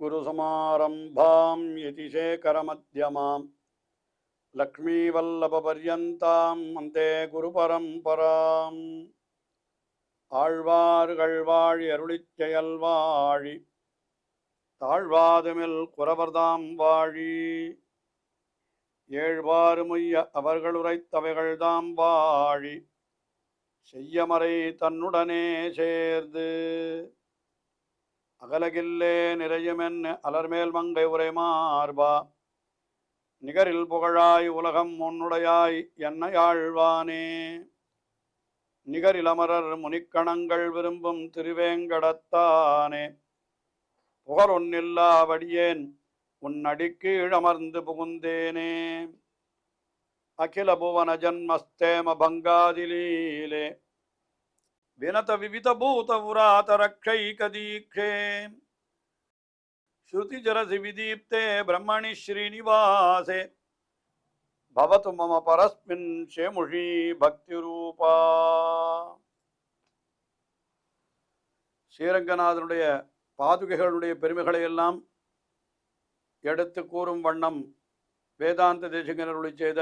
अस्मद्गुरुसमारम्भां यतिशेखरमध्यमाम् लक्ष्मीवल्लभपर्यन्तां वन्दे गुरुपरम्पराम् ஆழ்வார்கள் வாழி அருளிச் செயல் வாழி தாழ்வாதுமில் குறவர்தாம் வாழி ஏழ்வாறு முய்ய அவர்கள் உரைத்தவைகள்தாம் வாழி செய்யமறை தன்னுடனே சேர்ந்து அகலகில்லே நிறையுமென் அலர்மேல் மங்கை உரை மார்பா நிகரில் புகழாய் உலகம் உன்னுடையாய் என்னை ஆழ்வானே நிகரில் அமரர் முனிக்கணங்கள் விரும்பும் திருவேங்கடத்தானே புகழொன்னில்லா வடியேன் உன் அடிக்கீழ் அமர்ந்து புகுந்தேனே அகில புவன ஜன்மஸ்தேம பங்காதிலீலே வினத விவித பூத புராத ரக்ஷைக தீக்ஷே ஸ்ருதி ஜரசி விதீப்தே பிரம்மணி ஸ்ரீனிவாசே பவது மம பரஸ்மின் ஷேமுஷி பக்தி ரூபா. ஸ்ரீரங்கநாதனுடைய பாதுகைகளுடைய பெருமைகளை எல்லாம் எடுத்து கூறும் வண்ணம் வேதாந்த தேசிகனருளி செய்த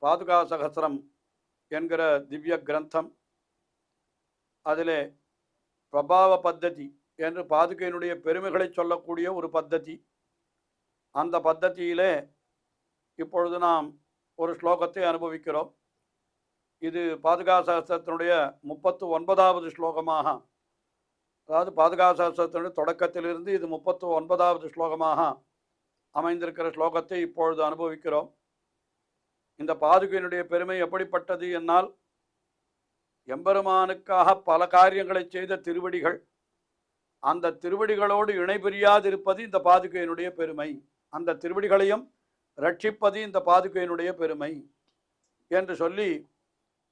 பாதுகா சகஸ்ரம் என்கிற திவ்ய கிரந்தம். அதிலே பிரபாவ பத்ததி என்று பாதுகையினுடைய பெருமைகளை சொல்லக்கூடிய ஒரு பத்ததி. அந்த பத்ததியிலே இப்பொழுது நாம் ஒரு ஸ்லோகத்தை அனுபவிக்கிறோம். இது பாதுகா சகஸ்ரத்தினுடைய 39வது ஸ்லோகமாக, அதாவது பாதுகா சகஸ்ரத்தினுடைய தொடக்கத்திலிருந்து இது 39வது ஸ்லோகமாக அமைந்திருக்கிற ஸ்லோகத்தை இப்பொழுது அனுபவிக்கிறோம். இந்த பாதுகையினுடைய பெருமை எப்படிப்பட்டது என்னால், எம்பெருமானுக்காக பல காரியங்களை செய்த திருவடிகள், அந்த திருவடிகளோடு இணை பிரியாதிருப்பது இந்த பாதுகையினுடைய பெருமை. அந்த திருவடிகளையும் ரட்சிப்பது இந்த பாதுகையினுடைய பெருமை என்று சொல்லி,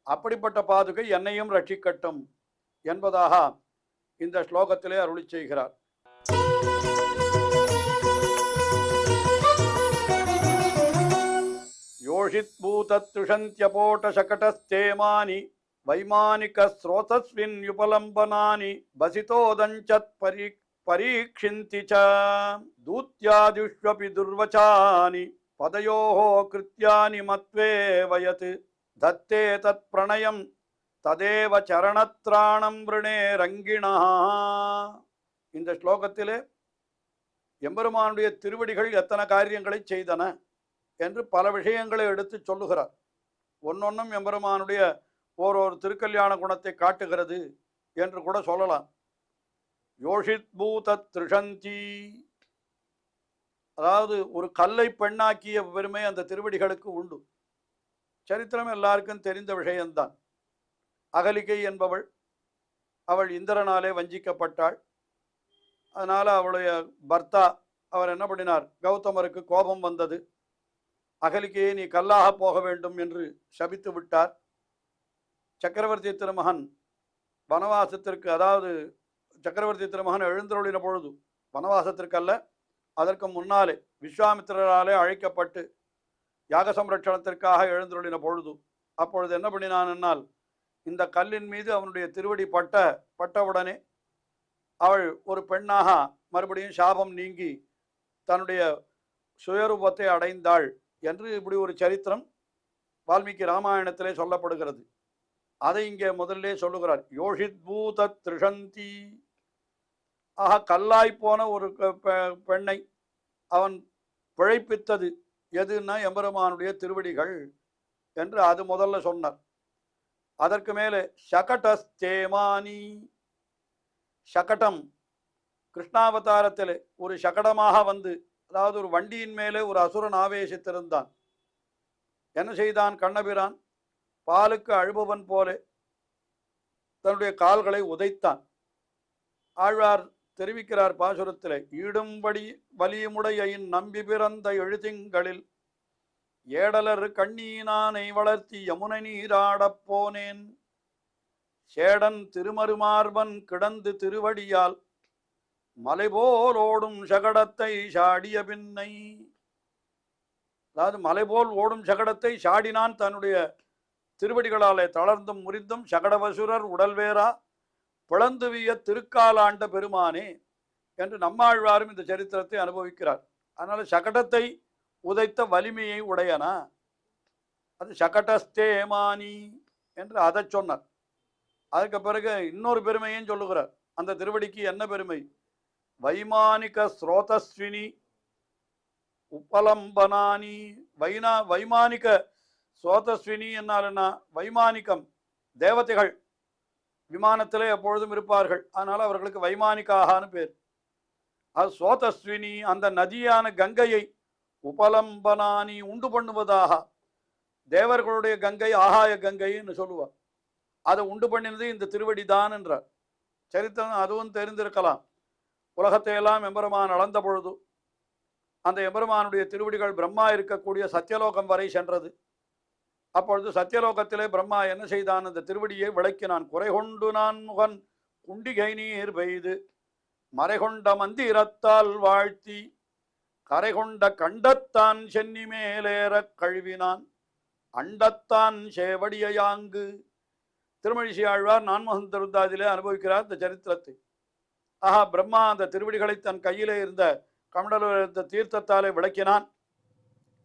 அப்படிப்பட்ட பாதுகை என்னையும் ரட்சிக்கட்டும் என்பதாக இந்த ஸ்லோகத்திலே அருளி செய்கிறார். யோஷித் பூதத்துஷந்த்யபோட சகடஸ்தேமானி வைமானிக ஸ்ரோதஸ்வின் யுபலம்பனானி பசிதோதஞ்சத் பரீக்ஷிந்தி ச தூத்யாதிஷ்வபி துர்வச்சானி பதயோஹோ கிருத்யானி மத்வே வயத் தத்தே தத் பிரணயம் ததேவ சரணத்ராணம் விருணே ரங்கிணா. இந்த ஸ்லோகத்திலே எம்பெருமானுடைய திருவடிகள் எத்தனை காரியங்களை செய்தன என்று பல விஷயங்களை எடுத்து சொல்லுகிறார். ஒன்னொன்னும் எம்பெருமானுடைய ஓரொரு திருக்கல்யாண குணத்தை காட்டுகிறது என்று கூட சொல்லலாம். யோஷித் பூத திருஷந்தி, அதாவது ஒரு கல்லை பெண்ணாக்கிய பெருமை அந்த திருவடிகளுக்கு உண்டு. சரித்திரம் எல்லாருக்கும் தெரிந்த விஷயம்தான். அகலிகை என்பவள், அவள் இந்திரனாலே வஞ்சிக்கப்பட்டாள். அதனால அவளுடைய பர்த்தா அவர் என்ன பண்ணினார், கௌதமருக்கு கோபம் வந்தது. அகலிகையை நீ கல்லாக போக வேண்டும் என்று சபித்து விட்டார். சக்கரவர்த்தி திருமகன் வனவாசத்திற்கு, அதாவது சக்கரவர்த்தி திருமகன் எழுந்தருளின பொழுது, வனவாசத்திற்கல்ல அதற்கு முன்னாலே விஸ்வாமித்திரராலே அழைக்கப்பட்டு யாக சம்ரட்சணத்திற்காக எழுந்தருளின பொழுது, அப்பொழுது என்ன பண்ணினான் என்னால், இந்த கல்லின் மீது அவனுடைய திருவடி பட்டவுடனே அவள் ஒரு பெண்ணாக மறுபடியும் சாபம் நீங்கி தன்னுடைய சுயரூபத்தை அடைந்தாள் என்று இப்படி ஒரு சரித்திரம் வால்மீகி ராமாயணத்திலே சொல்லப்படுகிறது. அதை இங்கே முதல்லே சொல்லுகிறார். யோஷித் பூத திருஷந்தி, ஆக கல்லாய்ப்போன ஒரு பெண்ணை அவன் பிழைப்பித்தது எதுன்னா எம்பெருமானுடைய திருவடிகள் என்று அது முதல்ல சொன்னார். அதற்கு மேலே சகடஸ்தேமானி, சகடம் கிருஷ்ணாவதாரத்திலே ஒரு சகடமாக வந்து, அதாவது ஒரு வண்டியின் மேலே ஒரு அசுரன் ஆவேசித்திருந்தான். என்ன செய்தான் கண்ணபிரான், பாலுக்கு அழுபவன் போலே தன்னுடைய கால்களை உதைத்தான். ஆழ்வார் தெரிவிக்கிறார் பாசுரத்திலே, ஈடும்படி வலியுமுடையின் நம்பி பிறந்த எழுதிங்களில் ஏடலர் கண்ணீனானை வளர்த்தி யமுனை நீராடப் போனேன், சேடன் திருமருமார்பன் கிடந்து திருவடியால் மலைபோல் ஓடும் சகடத்தை சாடிய பின்னை. அதாவது மலைபோல் ஓடும் சகடத்தை சாடினான் தன்னுடைய திருவடிகளாலே. தளர்ந்தும் முறிந்தும் சகடவசுரர் உடல்வேரா பிளந்துவிய திருக்காலாண்ட பெருமானே என்று நம்மாழ்வாரும் இந்த சரித்திரத்தை அனுபவிக்கிறார். அதனால சகடத்தை உதைத்த வலிமையை உடையனா, அது சகடஸ்தேமானி என்று அதை சொன்னார். அதுக்கு பிறகு இன்னொரு பெருமையும் சொல்லுகிறார். அந்த திருவடிக்கு என்ன பெருமை? வைமானிக ஸ்ரோதஸ்வினி உபலம்பனானி. வைமானிக ஸ்ரோதஸ்வினி என்னாலன்னா வைமானிகம், தேவதைகள் விமானத்திலே எப்பொழுதும் இருப்பார்கள், அதனால அவர்களுக்கு வைமானிகான்னு பேர். அது ஸ்ரோதஸ்வினி, அந்த நதியான கங்கையை உபலம்பனானி உண்டு பண்ணுவதாக, தேவர்களுடைய கங்கை ஆகாய கங்கைன்னு சொல்லுவார், அதை உண்டு பண்ணினது இந்த திருவடி தான் என்றார். சரித்திரம் அதுவும் தெரிந்திருக்கலாம். உலகத்தை எல்லாம் எம்பெருமான் அளந்த பொழுது அந்த எம்பெருமானுடைய திருவடிகள் பிரம்மா இருக்கக்கூடிய சத்தியலோகம் வரை சென்றது. அப்பொழுது சத்தியலோகத்திலே பிரம்மா என்ன செய்தான்? அந்த திருவடியை விளக்கினான். குறை கொண்டு நான் முகன் குண்டிகை நீர் பெய்து மறைகொண்ட மந்திரத்தால் வாழ்த்தி கரை கொண்ட கண்டத்தான் சென்னி மேலேற கழுவினான் அண்டத்தான் சேவடியாங்கு. திருமழிசை ஆழ்வார் நான்முகன் திருந்தாதிலே அனுபவிக்கிறார் இந்த சரித்திரத்தை. ஆஹா, பிரம்மா அந்த திருவடிகளை தன் கையிலே இருந்த கமண்டல இருந்த தீர்த்தத்தாலே விளக்கினான்.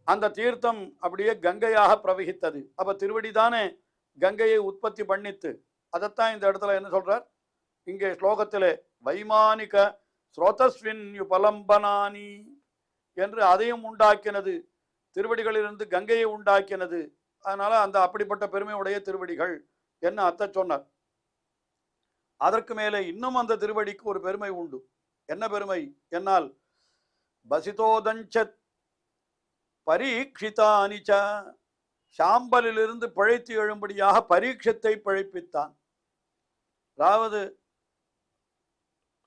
அந்த தீர்த்தம் அப்படியே கங்கையாக பிரவகித்தது. அப்ப திருவடி தானே கங்கையை உற்பத்தி பண்ணித்து. அதைத்தான் இந்த இடத்துல என்ன சொல்றார் இங்கே ஸ்லோகத்திலே? வைமானிக ஸ்ரோதஸ்வின் யுபலம்பனானி என்று அதையும் உண்டாக்கினது, திருவடிகளிலிருந்து கங்கையை உண்டாக்கினது. அதனால அந்த அப்படிப்பட்ட பெருமையுடைய திருவடிகள் என்ன அர்த்த சொன்னார். அதற்கு மேலே இன்னும் அந்த திருவடிக்கு ஒரு பெருமை உண்டு. என்ன பெருமை என்னால், பசிதோதஞ்சத் பரீட்சிதானிச்ச, சாம்பலிலிருந்து பிழைத்து எழும்படியாக பரீட்சத்தை பிழைப்பித்தான். அதாவது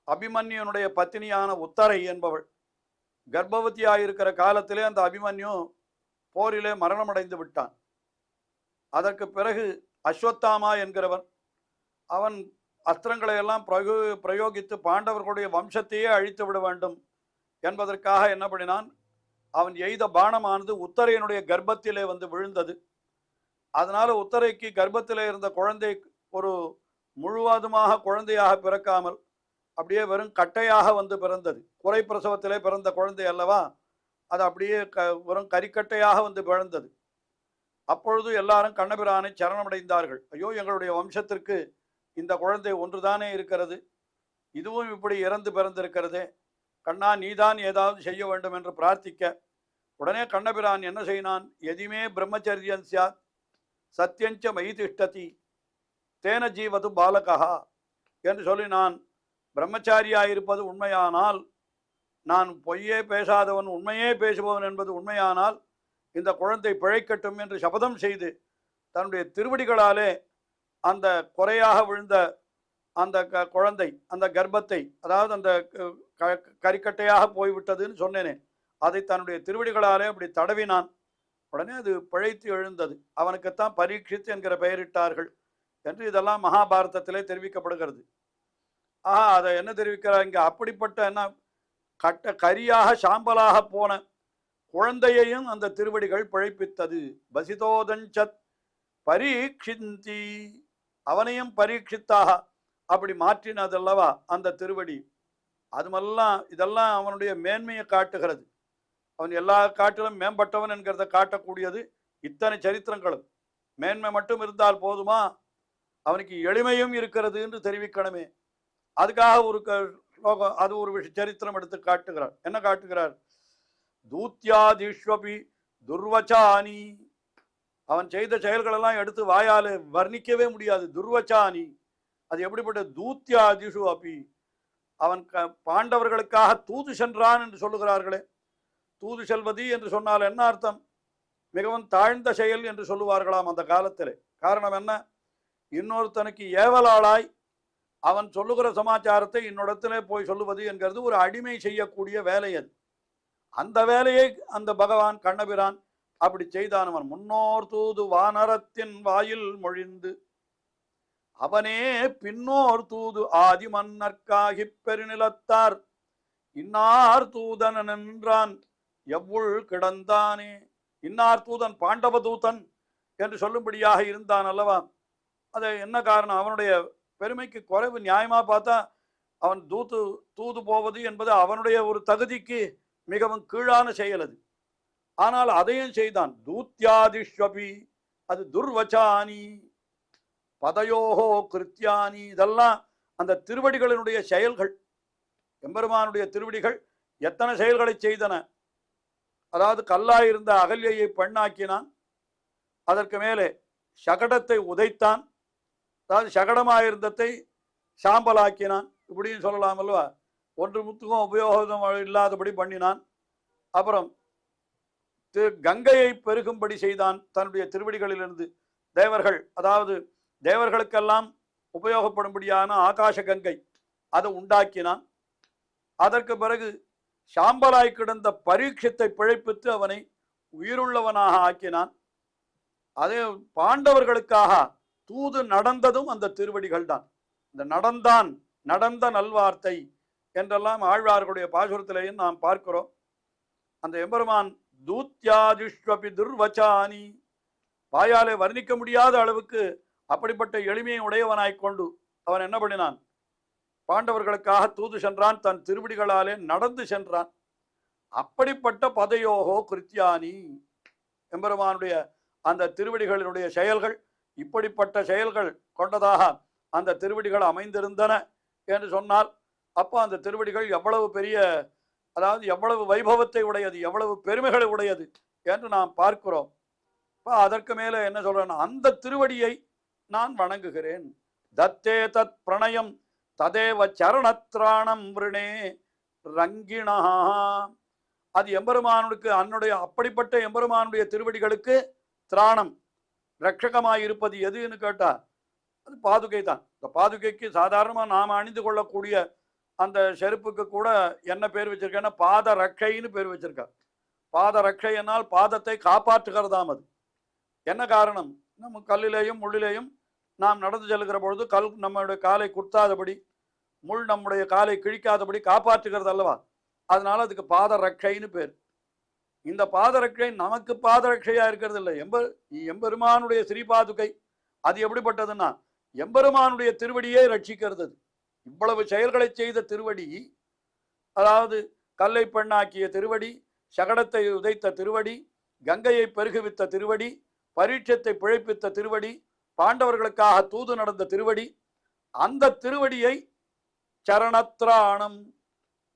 அபிமன்யுனுடைய பத்தினியான உத்தரை என்பவள் கர்ப்பவதியாயிருக்கிற காலத்திலே அந்த அபிமன்யு போரிலே மரணமடைந்து விட்டான். அதற்கு பிறகு அஸ்வத்தாமா என்கிறவன், அவன் அஸ்திரங்களை எல்லாம் பிரயோகித்து பாண்டவர்களுடைய வம்சத்தையே அழித்து விட வேண்டும் என்பதற்காக என்ன பண்ணினான்? அவன் எய்த பானமானது உத்தரையனுடைய கர்ப்பத்திலே வந்து விழுந்தது. அதனால உத்தரைக்கு கர்ப்பத்திலே இருந்த குழந்தை ஒரு முழுவதுமாக குழந்தையாக பிறக்காமல் அப்படியே வெறும் கட்டையாக வந்து பிறந்தது. குறை பிரசவத்திலே பிறந்த குழந்தை அல்லவா, அது அப்படியே வெறும் கரிக்கட்டையாக வந்து பிறந்தது. அப்பொழுது எல்லாரும் கண்ணபிரானை சரணமடைந்தார்கள். ஐயோ, எங்களுடைய வம்சத்திற்கு இந்த குழந்தை ஒன்றுதானே இருக்கிறது, இதுவும் இப்படி இறந்து பிறந்திருக்கிறதே, கண்ணா நீதான் ஏதாவது செய்ய வேண்டும் என்று பிரார்த்திக்க, உடனே கண்ணபிரான் என்ன செய்யினான்? எதிமே பிரம்மச்சரியன் சியாத் சத்தியஞ்ச மயி திஷ்டதி தேன ஜீவது பாலகா என்று சொல்லி, நான் பிரம்மச்சாரியாயிருப்பது உண்மையானால், நான் பொய்யே பேசாதவன் உண்மையே பேசுபவன் என்பது உண்மையானால் இந்த குழந்தை பிழைக்கட்டும் என்று சபதம் செய்து தன்னுடைய திருவடிகளாலே அந்த குறையாக விழுந்த அந்த குழந்தை, அந்த கர்ப்பத்தை, அதாவது அந்த கரிக்கட்டையாக போய்விட்டதுன்னு சொன்னேனே, அதை தன்னுடைய திருவடிகளாலே அப்படி தடவினான். உடனே அது பிழைத்து எழுந்தது. அவனுக்குத்தான் பரீட்சித் என்கிற பெயரிட்டார்கள் என்று இதெல்லாம் மகாபாரதத்திலே தெரிவிக்கப்படுகிறது. அதை என்ன தெரிவிக்கிறார் இங்கே? அப்படிப்பட்ட என்ன கரியாக சாம்பலாக போன குழந்தையையும் அந்த திருவடிகள் பிழைப்பித்தது. பசிதோதஞ்சத் பரீட்சிந்தி, அவனையும் பரீட்சித்தாக அப்படி மாற்றினதல்லவா அந்த திருவடி. அதுமெல்லாம் இதெல்லாம் அவனுடைய மேன்மையை காட்டுகிறது. அவன் எல்லா காட்டிலும் மேம்பட்டவன் என்கிறத காட்டக்கூடியது இத்தனை சரித்திரங்களும். மேன்மை மட்டும் இருந்தால் போதுமா? அவனுக்கு எளிமையும் இருக்கிறது என்று தெரிவிக்கணுமே. அதுக்காக ஒரு ஸ்லோகம், அது ஒரு சரித்திரம் எடுத்து காட்டுகிறார். என்ன காட்டுகிறார்? தூத்யாதிஷ்வபி துர்வச்சானி, அவன் செய்த செயல்களெல்லாம் எடுத்து வாயால் வர்ணிக்கவே முடியாது. துர்வச்சானி, அது எப்படிப்பட்ட? தூத்யாதிஷு அப்பி, அவன் பாண்டவர்களுக்காக தூது சென்றான் என்று சொல்லுகிறார்களே. தூது செல்வது என்று சொன்னால் என்ன அர்த்தம்? மிகவும் தாழ்ந்த செயல் என்று சொல்லுவார்களாம் அந்த காலத்திலே. காரணம் என்ன? இன்னொருத்தனுக்கு ஏவலாளாய் அவன் சொல்லுகிற சமாச்சாரத்தை இன்னொருத்திலே போய் சொல்லுவது என்கிறது ஒரு அடிமை செய்யக்கூடிய வேலை. அது அந்த வேலையை அந்த பகவான் கண்ணபிரான் அப்படி செய்தான். அவன் முன்னோர் தூது வானரத்தின் வாயில் மொழிந்து அவனே பின்னோர் தூது ஆதி மன்னர்க்காகி பெருநிலத்தார் இன்னார் தூதன் என்றான் எவ்வுள் கிடந்தானே. இன்னார் தூதன் பாண்டவ தூதன் என்று சொல்லும்படியாக இருந்தான் அல்லவா. அது என்ன காரணம்? அவனுடைய பெருமைக்கு குறைவு. நியாயமா பார்த்தா அவன் தூது போவது என்பது அவனுடைய ஒரு தகுதிக்கு மிகவும் கீழான செயல் அது. ஆனால் அதையும் செய்தான். தூத்யாதிஷ்வபி, அது துர்வச்சானி பதயோகோ கிருத்தியானி, இதெல்லாம் அந்த திருவடிகளினுடைய செயல்கள். எம்பெருமானுடைய திருவடிகள் எத்தனை செயல்களை செய்தன. அதாவது கல்லாயிருந்த அகல்யை பெண்ணாக்கினான், அதற்கு மேலே சகடத்தை உதைத்தான், அதாவது சகடமாயிருந்ததை சாம்பலாக்கினான், இப்படின்னு சொல்லலாம் அல்லவா. ஒன்று முத்துக்கும் உபயோகம் இல்லாதபடி பண்ணினான். அப்புறம் கங்கையை பெருகும்படி செய்தான் தன்னுடைய திருவடிகளிலிருந்து. தேவர்கள், அதாவது தேவர்களுக்கெல்லாம் உபயோகப்படும்படியான ஆகாச கங்கை அதை உண்டாக்கினான். அதற்கு பிறகு சாம்பலாய் கிடந்த பரீட்சத்தை பிழைப்பித்து அவனை உயிருள்ளவனாக ஆக்கினான். அதே பாண்டவர்களுக்காக தூது நடந்ததும் அந்த திருவடிகள் தான். இந்த நடந்த நல்வார்த்தை என்றெல்லாம் ஆழ்வார்களுடைய பாசுரத்திலேயும் நாம் பார்க்கிறோம். அந்த எம்பெருமான் தூத்யாதிஷ்வபி துர்வச்சானி, வாயாலே வர்ணிக்க முடியாத அளவுக்கு அப்படிப்பட்ட எளிமையை உடையவனாய் கொண்டு அவன் என்ன பண்ணினான், பாண்டவர்களுக்காக தூது சென்றான், தன் திருவடிகளாலே நடந்து சென்றான். அப்படிப்பட்ட பதயோகோ கிருத்தியானி, எம்பெருமானுடைய அந்த திருவடிகளினுடைய செயல்கள், இப்படிப்பட்ட செயல்கள் கொண்டதாக அந்த திருவடிகள் அமைந்திருந்தன என்று சொன்னால், அப்போ அந்த திருவடிகள் எவ்வளவு பெரிய, அதாவது எவ்வளவு வைபவத்தை உடையது, எவ்வளவு பெருமைகளை உடையது என்று நாம் பார்க்கிறோம். இப்போ அதற்கு மேலே என்ன சொல்றேன், அந்த திருவடியை நான் வணங்குகிறேன். தத்தே தத் பிரணயம் ததேவ சரணத்ராணம் விருணே ரங்கிணா, அது எம்பெருமானுக்கு அன்னுடைய அப்படிப்பட்ட எம்பெருமானுடைய திருவடிகளுக்கு திராணம் ரட்சகமாயிருப்பது எதுன்னு கேட்டா அது பாதுகை தான். இந்த பாதுகைக்கு சாதாரணமாக நாம் அணிந்து கொள்ளக்கூடிய அந்த செருப்புக்கு கூட என்ன பேர் வச்சிருக்கேன்னா பாத ரட்சைன்னு பேர் வச்சிருக்கா. பாத ரட்சை என்னால் பாதத்தை காப்பாற்றுகிறதாம். அது என்ன காரணம், நம்ம கல்லிலேயும் முள்ளிலேயும் நாம் நடந்து செல்கிற பொழுது கல் நம்மளுடைய காலை குத்தாதபடி, முள் நம்முடைய காலை கிழிக்காதபடி காப்பாற்றுகிறது அல்லவா. அதனால அதுக்கு பாத ரட்சைன்னு பேர். இந்த பாதரட்சை நமக்கு பாதரட்சையா இருக்கிறது இல்லை, எம்பெருமானுடைய ஸ்ரீபாதுகை. அது எப்படிப்பட்டதுன்னா எம்பெருமானுடைய திருவடியை ரட்சிக்கிறது. இவ்வளவு செயல்களை செய்த திருவடி, அதாவது கல்லை பெண்ணாக்கிய திருவடி, சகடத்தை உதைத்த திருவடி, கங்கையை பெருகுவித்த திருவடி, பரீட்சத்தை பிழைப்பித்த திருவடி, பாண்டவர்களுக்காக தூது நடந்த திருவடி, அந்த திருவடியை சரணத்ராணம்,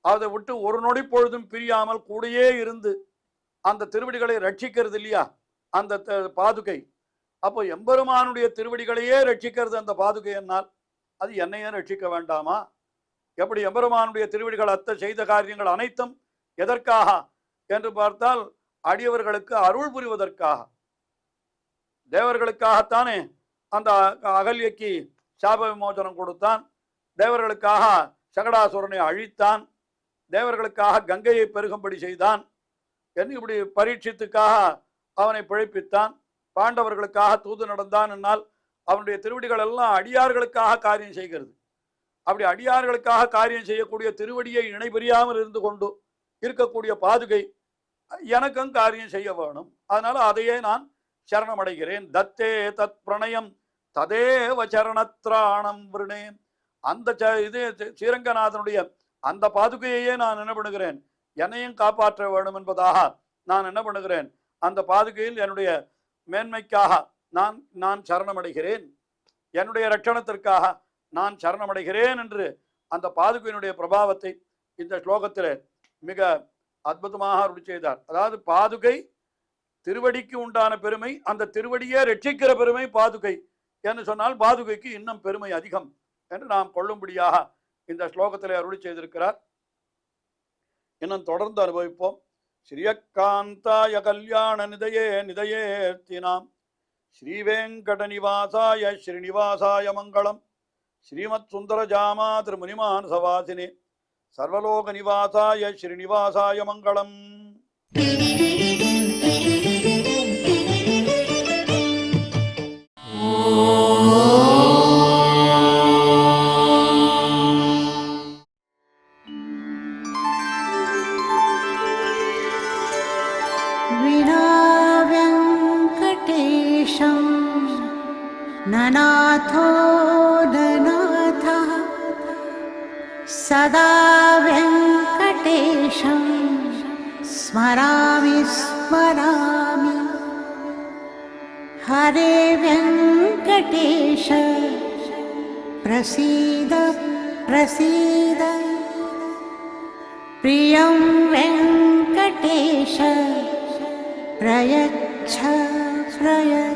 அதை விட்டு ஒரு நொடி பொழுதும் பிரியாமல் கூடயே இருந்து அந்த திருவடிகளை ரட்சிக்கிறது இல்லையா அந்த பாதுகை. அப்போ எம்பெருமானுடைய திருவடிகளையே ரட்சிக்கிறது அந்த பாதுகை என்னால் அது என்னையே ரட்சிக்க வேண்டாமா? எப்படி எம்பெருமானுடைய திருவடிகள் அத்த செய்த காரியங்கள் அனைத்தும் எதற்காக என்று பார்த்தால் அடியவர்களுக்கு அருள் புரிவதற்காக. தேவர்களுக்காகத்தானே அந்த அகல்யக்கு சாப விமோசனம் கொடுத்தான், தேவர்களுக்காக சகடாசுரனை அழித்தான், தேவர்களுக்காக கங்கையை பெருகும்படி செய்தான், என்று இப்படி பரீட்சித்துக்காக அவனை பிழைப்பித்தான், பாண்டவர்களுக்காக தூது நடந்தான். என்னால் அவனுடைய திருவடிகள் எல்லாம் அடியார்களுக்காக காரியம் செய்கிறது. அப்படி அடியார்களுக்காக காரியம் செய்யக்கூடிய திருவடியை இணைபெரியாமல் இருந்து கொண்டு இருக்கக்கூடிய பாதுகை எனக்கும் காரியம் செய்ய வேணும். அதனால அதையே நான் சரணமடைகிறேன். தத்தே தத் பிரணயம் ததேவ சரணத்ராணம் விருணே, அந்த இது ஸ்ரீரங்கநாதனுடைய அந்த பாதுகையையே நான் என்ன பண்ணுகிறேன், என்னையும் காப்பாற்ற வேண்டும் என்பதாக நான் என்ன பண்ணுகிறேன், அந்த பாதுகையில் என்னுடைய மேன்மைக்காக நான் சரணமடைகிறேன், என்னுடைய ரட்சணத்திற்காக நான் சரணமடைகிறேன் என்று அந்த பாதுகையினுடைய பிரபாவத்தை இந்த ஸ்லோகத்தில் மிக அற்புதமாக அருளி செய்தார். அதாவது பாதுகை திருவடிக்கு உண்டான பெருமை, அந்த திருவடியே ரட்சிக்கிற பெருமை பாதுகை என்று சொன்னால் பாதுகைக்கு இன்னும் பெருமை அதிகம் என்று நாம் கொள்ளும்படியாக இந்த ஸ்லோகத்தில் அருளி செய்திருக்கிறார். இன்னும் தொடர்ந்து அனுபவிப்போம். ஸ்ரீயக்காந்தாய கல்யாண நிதயே நிதயேர்த்தினாம் ஸ்ரீவேங்கட நிவாசாய ஸ்ரீனிவாசாய மங்களம். ஸ்ரீமத் சுந்தரஜாமா திருமுனிமான் சவாசினே சர்வலோக நிவாசாய ஸ்ரீனிவாசாய மங்களம். ननाथो ननाथः सदा वेङ्कटेशं स्मरामि स्मरामि। हरे वेङ्कटेश प्रसीद प्रसीद। प्रियं वेङ्कटेश प्रयच्छ प्रयच्छ।